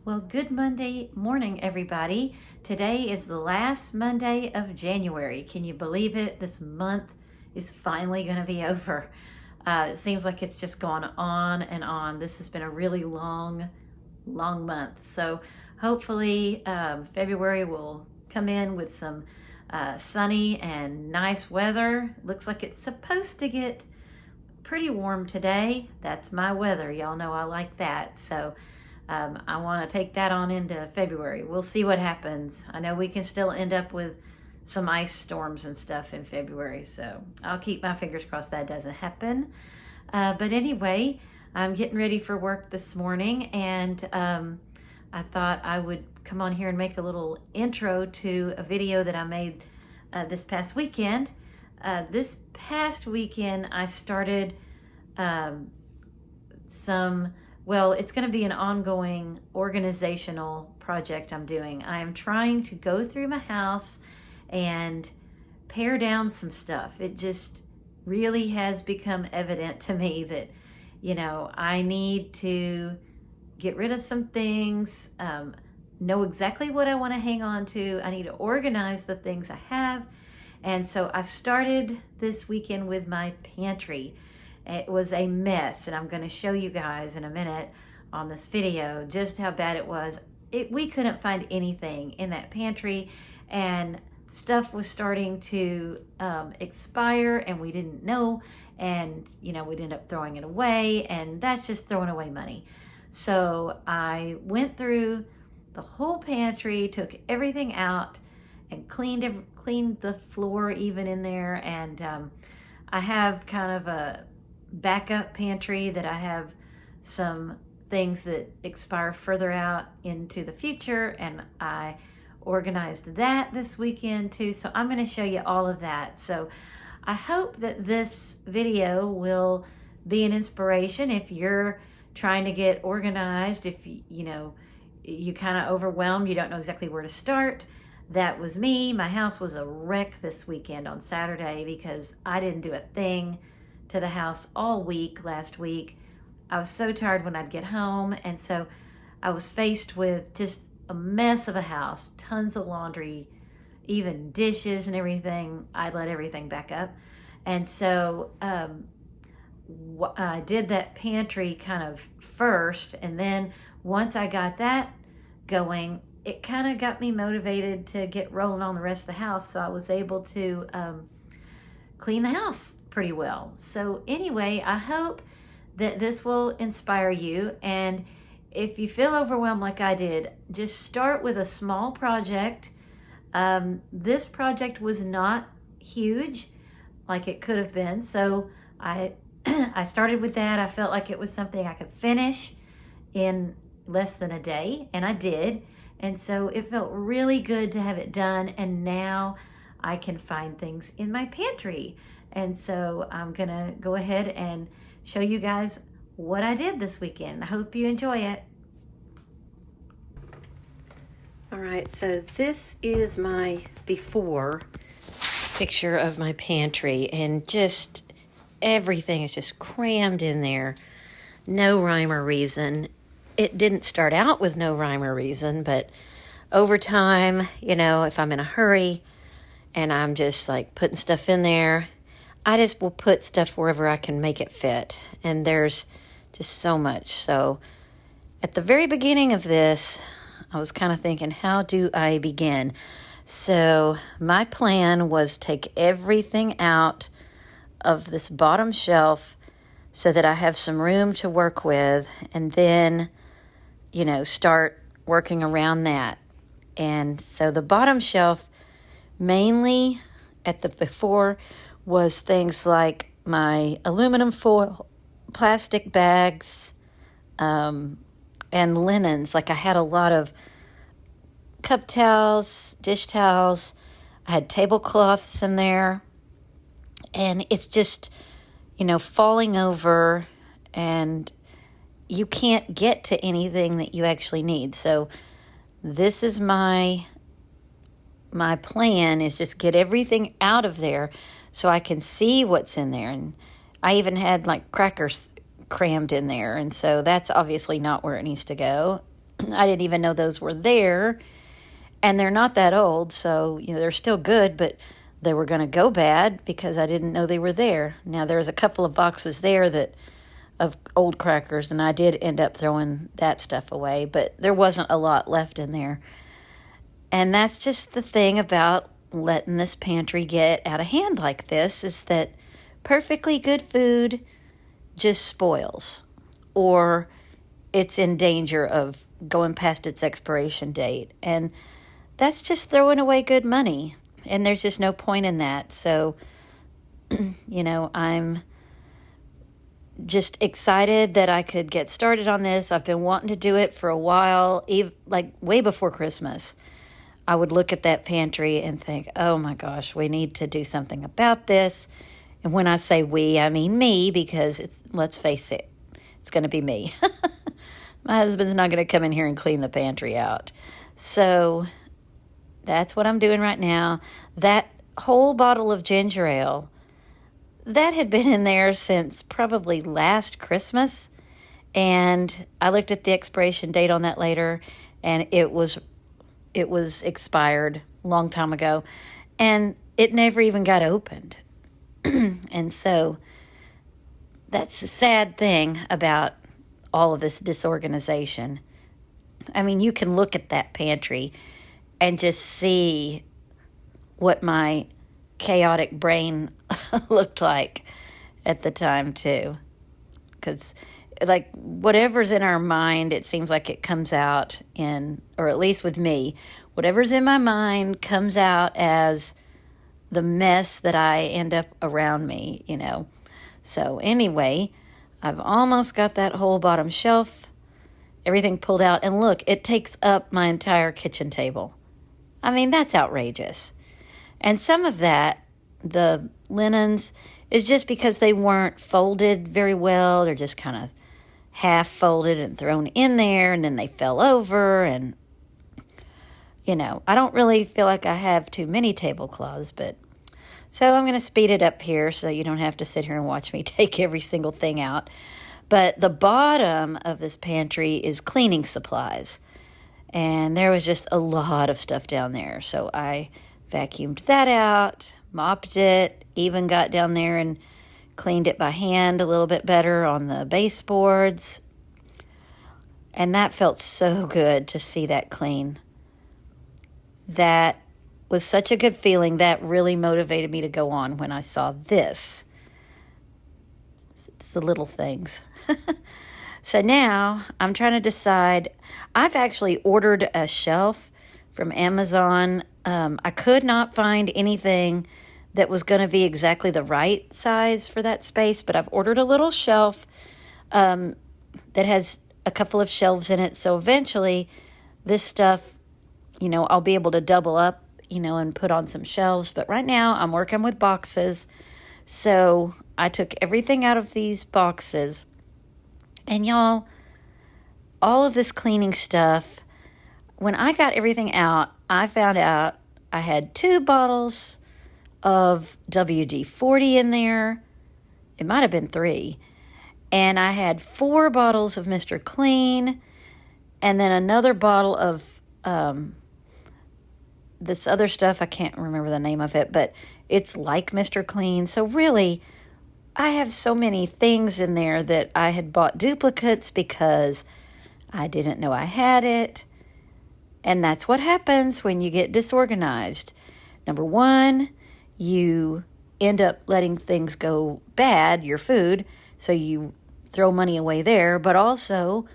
Well, good Monday morning, everybody. Today is the last Monday of January. Can you believe it? This month is finally going to be over. It seems like it's just gone on and on. This has been a really long month. So hopefully February will come in with some sunny and nice weather. Looks like it's supposed to get pretty warm today. That's my weather. Y'all know I like that. So I want to take that on into February. We'll see what happens. I know we can still end up with some ice storms and stuff in February, so I'll keep my fingers crossed that doesn't happen. But anyway, I'm getting ready for work this morning, and I thought I would come on here and make a little intro to a video that I made this past weekend. This past weekend, I started it's going to be an ongoing organizational project I'm doing. I am trying to go through my house and pare down some stuff. It just really has become evident to me that, I need to get rid of some things, know exactly what I want to hang on to. I need to organize the things I have. And so I started this weekend with my pantry. It was a mess, and I'm going to show you guys in a minute on this video just how bad it was. We couldn't find anything in that pantry, and stuff was starting to expire, and we didn't know, and we'd end up throwing it away, and that's just throwing away money. So I went through the whole pantry, took everything out, and cleaned the floor even in there, and I have kind of a backup pantry that I have some things that expire further out into the future, and I organized that this weekend too. So I'm going to show you all of that. So I hope that this video will be an inspiration if you're trying to get organized, if you kind of overwhelmed, you don't know exactly where to start. That was me. My house was a wreck this weekend on Saturday because I didn't do a thing to the house all week last week. I was so tired when I'd get home, and so I was faced with just a mess of a house, tons of laundry, even dishes and everything. I let everything back up, and so I did that pantry kind of first, and then once I got that going, it kind of got me motivated to get rolling on the rest of the house, so I was able to clean the house pretty well. So anyway, I hope that this will inspire you, and if you feel overwhelmed like I did, just start with a small project. This project was not huge like it could have been, so I started with that. I felt like it was something I could finish in less than a day, and I did. And so it felt really good to have it done, and now I can find things in my pantry. And so I'm gonna go ahead and show you guys what I did this weekend. I hope you enjoy it. All right, so this is my before picture of my pantry, and just everything is just crammed in there. No rhyme or reason. It didn't start out with no rhyme or reason, but over time, if I'm in a hurry and I'm just like putting stuff in there, I just will put stuff wherever I can make it fit. And there's just so much. So at the very beginning of this, I was kind of thinking, how do I begin? So my plan was take everything out of this bottom shelf so that I have some room to work with, and then start working around that. And so the bottom shelf mainly at the before was things like my aluminum foil, plastic bags, and linens. Like I had a lot of cup towels, dish towels. I had tablecloths in there, and it's just, falling over, and you can't get to anything that you actually need. So this is my plan, is just get everything out of there so I can see what's in there. And I even had like crackers crammed in there, and so that's obviously not where it needs to go. I didn't even know those were there. And they're not that old, so they're still good, but they were going to go bad because I didn't know they were there. Now, there's a couple of boxes there of old crackers, and I did end up throwing that stuff away, but there wasn't a lot left in there. And that's just the thing about letting this pantry get out of hand like this, is that perfectly good food just spoils, or it's in danger of going past its expiration date. And that's just throwing away good money, and there's just no point in that. So, I'm just excited that I could get started on this. I've been wanting to do it for a while, like way before Christmas. I would look at that pantry and think, oh my gosh, we need to do something about this. And when I say we, I mean me, because let's face it, it's going to be me. My husband's not going to come in here and clean the pantry out. So that's what I'm doing right now. That whole bottle of ginger ale, that had been in there since probably last Christmas. And I looked at the expiration date on that later, and it was expired a long time ago. And it never even got opened. And so that's the sad thing about all of this disorganization. I mean, you can look at that pantry and just see what my chaotic brain looked like at the time too. Because like whatever's in our mind, it seems like it comes out or at least with me, whatever's in my mind comes out as the mess that I end up around me, So anyway, I've almost got that whole bottom shelf, everything pulled out. And look, it takes up my entire kitchen table. I mean, that's outrageous. And some of that, the linens, is just because they weren't folded very well. They're just kind of half folded and thrown in there, and then they fell over. And, I don't really feel like I have too many tablecloths, but so I'm going to speed it up here so you don't have to sit here and watch me take every single thing out. But the bottom of this pantry is cleaning supplies. And there was just a lot of stuff down there. So I vacuumed that out, mopped it, even got down there and cleaned it by hand a little bit better on the baseboards. And that felt so good to see that clean. That was such a good feeling. That really motivated me to go on when I saw this. It's the little things. So now I'm trying to decide. I've actually ordered a shelf from Amazon. I could not find anything that was going to be exactly the right size for that space, but I've ordered a little shelf that has a couple of shelves in it. So eventually this stuff, I'll be able to double up, and put on some shelves. But right now I'm working with boxes. So I took everything out of these boxes. And y'all, all of this cleaning stuff, when I got everything out, I found out I had 2 bottles of WD-40 in there. It might have been 3. And I had 4 bottles of Mr. Clean, and then another bottle of this other stuff. I can't remember the name of it, but it's like Mr. Clean. So really, I have so many things in there that I had bought duplicates because I didn't know I had it. And that's what happens when you get disorganized. Number one, you end up letting things go bad, your food, so you throw money away there. But also,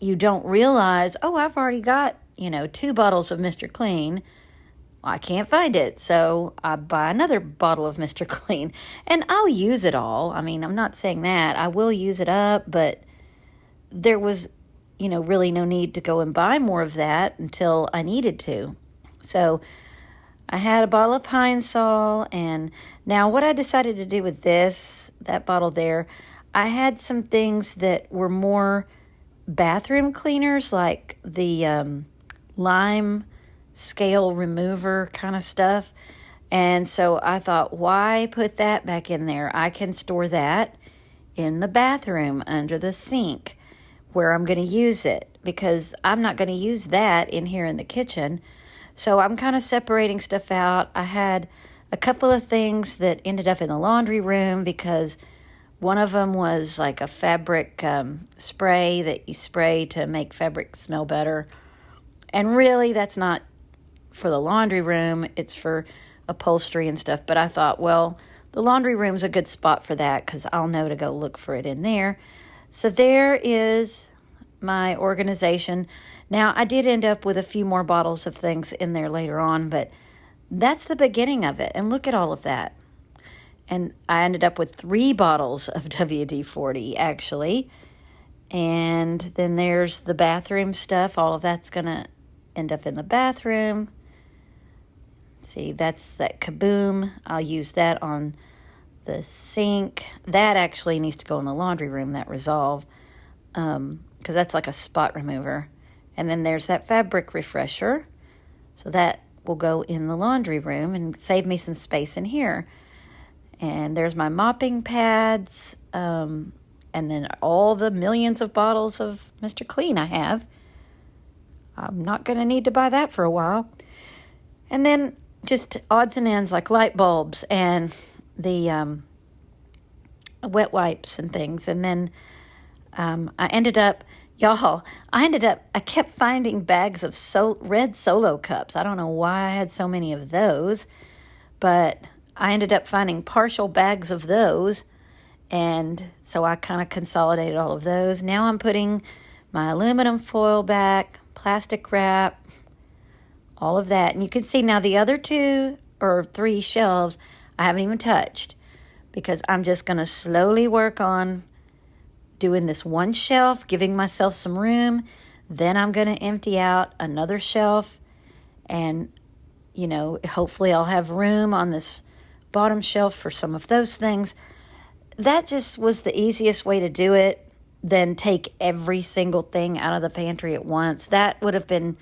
you don't realize, I've already got 2 bottles of Mr. Clean. I can't find it, so I buy another bottle of Mr. Clean. And I'll use it all. I mean, I'm not saying that. I will use it up, but there was, really no need to go and buy more of that until I needed to. So I had a bottle of Pine Sol, and now what I decided to do with that bottle there, I had some things that were more bathroom cleaners, like the lime scale remover kind of stuff. And so I thought, why put that back in there? I can store that in the bathroom under the sink where I'm going to use it. because I'm not going to use that in here in the kitchen. So I'm kind of separating stuff out. I had a couple of things that ended up in the laundry room because one of them was like a fabric spray that you spray to make fabric smell better. And really, that's not for the laundry room. It's for upholstery and stuff. But I thought, well, the laundry room's a good spot for that because I'll know to go look for it in there. So there is my organization. Now, I did end up with a few more bottles of things in there later on, but that's the beginning of it. And look at all of that. And I ended up with 3 bottles of WD-40, actually. And then there's the bathroom stuff. All of that's going to end up in the bathroom. See, that's that Kaboom. I'll use that on the sink. That actually needs to go in the laundry room, that Resolve, because that's like a spot remover. And then there's that fabric refresher. So that will go in the laundry room and save me some space in here. And there's my mopping pads, and then all the millions of bottles of Mr. Clean I have. I'm not going to need to buy that for a while. And then just odds and ends like light bulbs and the wet wipes and things. And then I kept finding bags of red Solo cups. I don't know why I had so many of those, but I ended up finding partial bags of those, and so I kind of consolidated all of those. Now I'm putting my aluminum foil back, plastic wrap, all of that. And you can see now the other 2 or 3 shelves I haven't even touched because I'm just going to slowly work on doing this one shelf, giving myself some room. Then I'm going to empty out another shelf, and, hopefully I'll have room on this bottom shelf for some of those things. That just was the easiest way to do it than take every single thing out of the pantry at once. That would have been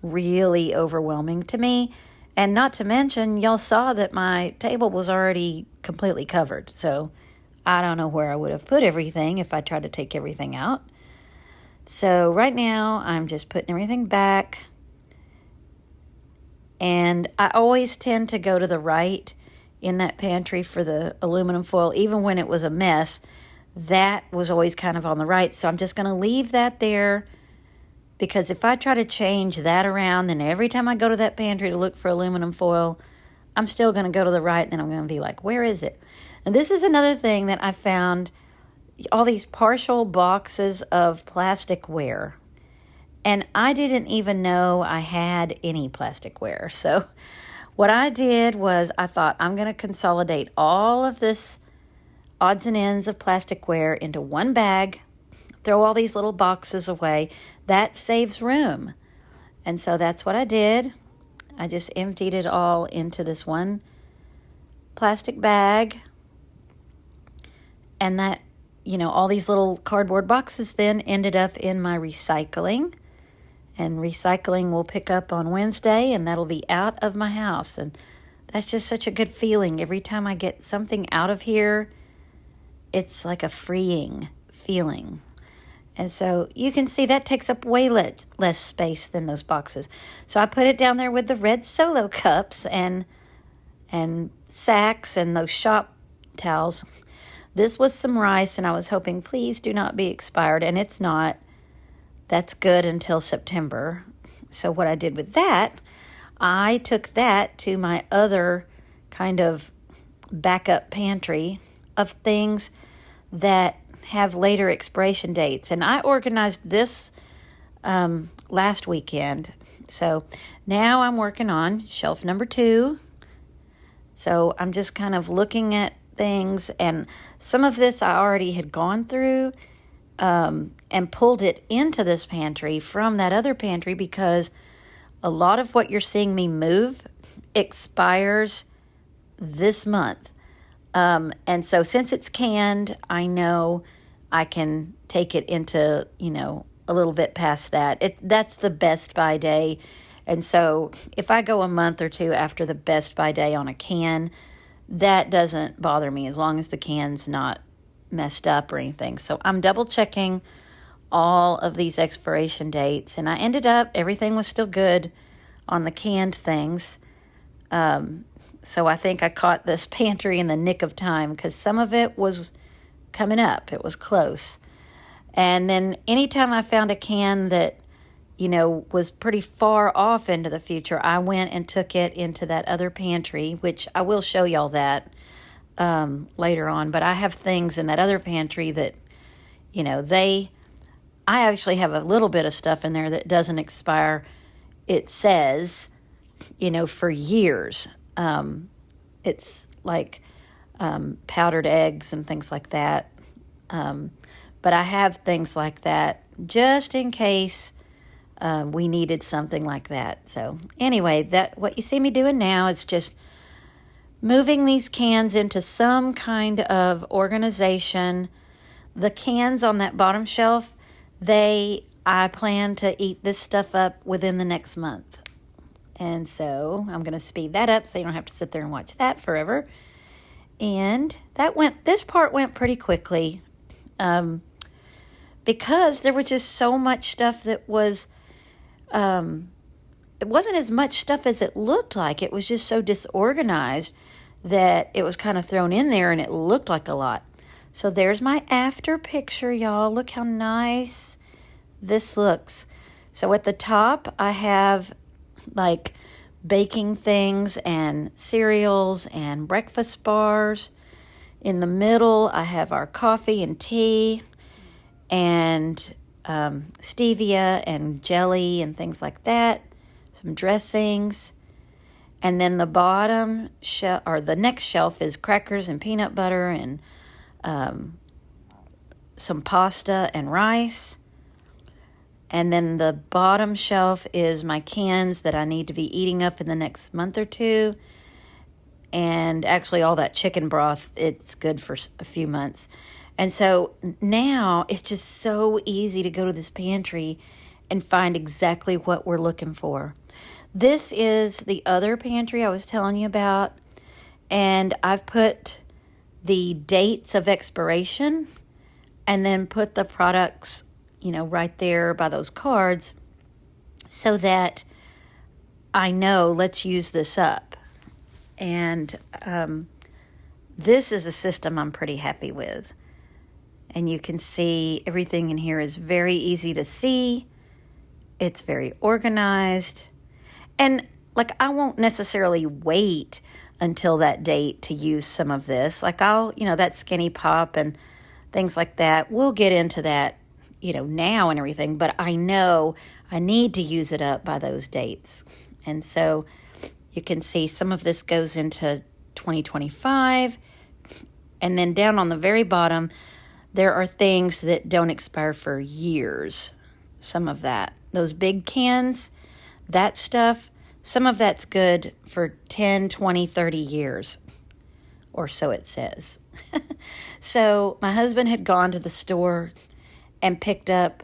really overwhelming to me. And not to mention, y'all saw that my table was already completely covered. So I don't know where I would have put everything if I tried to take everything out. So right now, I'm just putting everything back. And I always tend to go to the right in that pantry for the aluminum foil, even when it was a mess. That was always kind of on the right. So I'm just going to leave that there, because if I try to change that around, then every time I go to that pantry to look for aluminum foil, I'm still going to go to the right, and then I'm going to be like, where is it? And this is another thing that I found, all these partial boxes of plasticware. And I didn't even know I had any plasticware. So what I did was I thought, I'm going to consolidate all of this odds and ends of plasticware into one bag, throw all these little boxes away. That saves room. And so that's what I did. I just emptied it all into this one plastic bag. And that, all these little cardboard boxes then ended up in my recycling. And recycling will pick up on Wednesday, and that'll be out of my house. And that's just such a good feeling. Every time I get something out of here, it's like a freeing feeling. And so you can see that takes up way less space than those boxes. So I put it down there with the red Solo cups and sacks and those shop towels. This was some rice, and I was hoping, please do not be expired. And it's not. That's good until September. So what I did with that, I took that to my other kind of backup pantry of things that have later expiration dates. And I organized this last weekend. So now I'm working on shelf number 2. So I'm just kind of looking at things, and some of this I already had gone through and pulled it into this pantry from that other pantry, because a lot of what you're seeing me move expires this month. And so since it's canned, I know I can take it into, a little bit past that. That's the best by day. And so if I go a month or 2 after the best by day on a can, that doesn't bother me as long as the can's not messed up or anything. So I'm double checking all of these expiration dates, and I ended up, everything was still good on the canned things. So I think I caught this pantry in the nick of time because some of it was coming up. It was close. And then anytime I found a can that, was pretty far off into the future, I went and took it into that other pantry, which I will show y'all that later on. But I have things in that other pantry that, I actually have a little bit of stuff in there that doesn't expire. It says, for years. It's like powdered eggs and things like that. But I have things like that just in case we needed something like that. So anyway, what you see me doing now is just moving these cans into some kind of organization. The cans on that bottom shelf, I plan to eat this stuff up within the next month. And so I'm going to speed that up so you don't have to sit there and watch that forever. And this part went pretty quickly because there was just so much stuff that was, it wasn't as much stuff as it looked like. It was just so disorganized that it was kind of thrown in there and it looked like a lot. So there's my after picture, y'all. Look how nice this looks. So at the top, I have like baking things and cereals and breakfast bars. In the middle, I have our coffee and tea and stevia and jelly and things like that. Some dressings. And then the bottom shelf, or the next shelf, is crackers and peanut butter and some pasta and rice. And then the bottom shelf is my cans that I need to be eating up in the next month or two. And actually all that chicken broth, it's good for a few months. And so now it's just so easy to go to this pantry and find exactly what we're looking for. This is the other pantry I was telling you about. And I've put the dates of expiration and then put the products right there by those cards so that I know, let's use this up. And this is a system I'm pretty happy with. And you can see everything in here is very easy to see. It's very organized. And I won't necessarily wait until that date to use some of this. That Skinny Pop and things like that. We'll get into that now and everything, but I know I need to use it up by those dates. And so you can see some of this goes into 2025. And then down on the very bottom, there are things that don't expire for years. Some of that. Those big cans, that stuff, some of that's good for 10, 20, 30 years. Or so it says. So my husband had gone to the store and picked up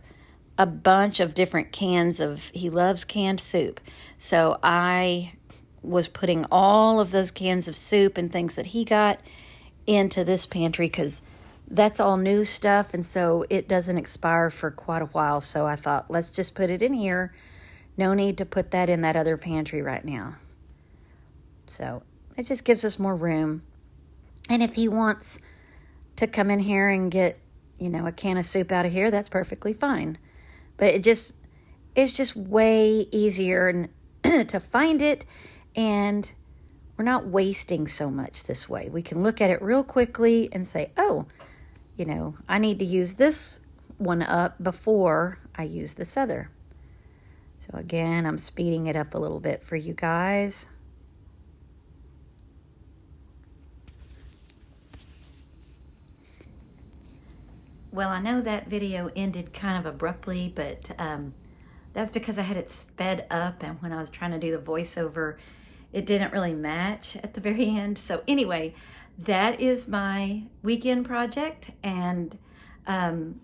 a bunch of different cans he loves canned soup. So I was putting all of those cans of soup and things that he got into this pantry because that's all new stuff. And so it doesn't expire for quite a while. So I thought, let's just put it in here. No need to put that in that other pantry right now. So it just gives us more room. And if he wants to come in here and get a can of soup out of here, that's perfectly fine. But it's just way easier to find it, and we're not wasting so much this way. We can look at it real quickly and say, oh, I need to use this one up before I use this other. So again, I'm speeding it up a little bit for you guys. Well, I know that video ended kind of abruptly, but that's because I had it sped up, and when I was trying to do the voiceover, it didn't really match at the very end. So anyway, that is my weekend project, and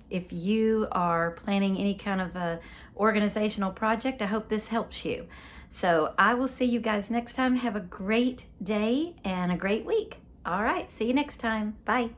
if you are planning any kind of a organizational project, I hope this helps you. So I will see you guys next time. Have a great day and a great week. All right, see you next time. Bye.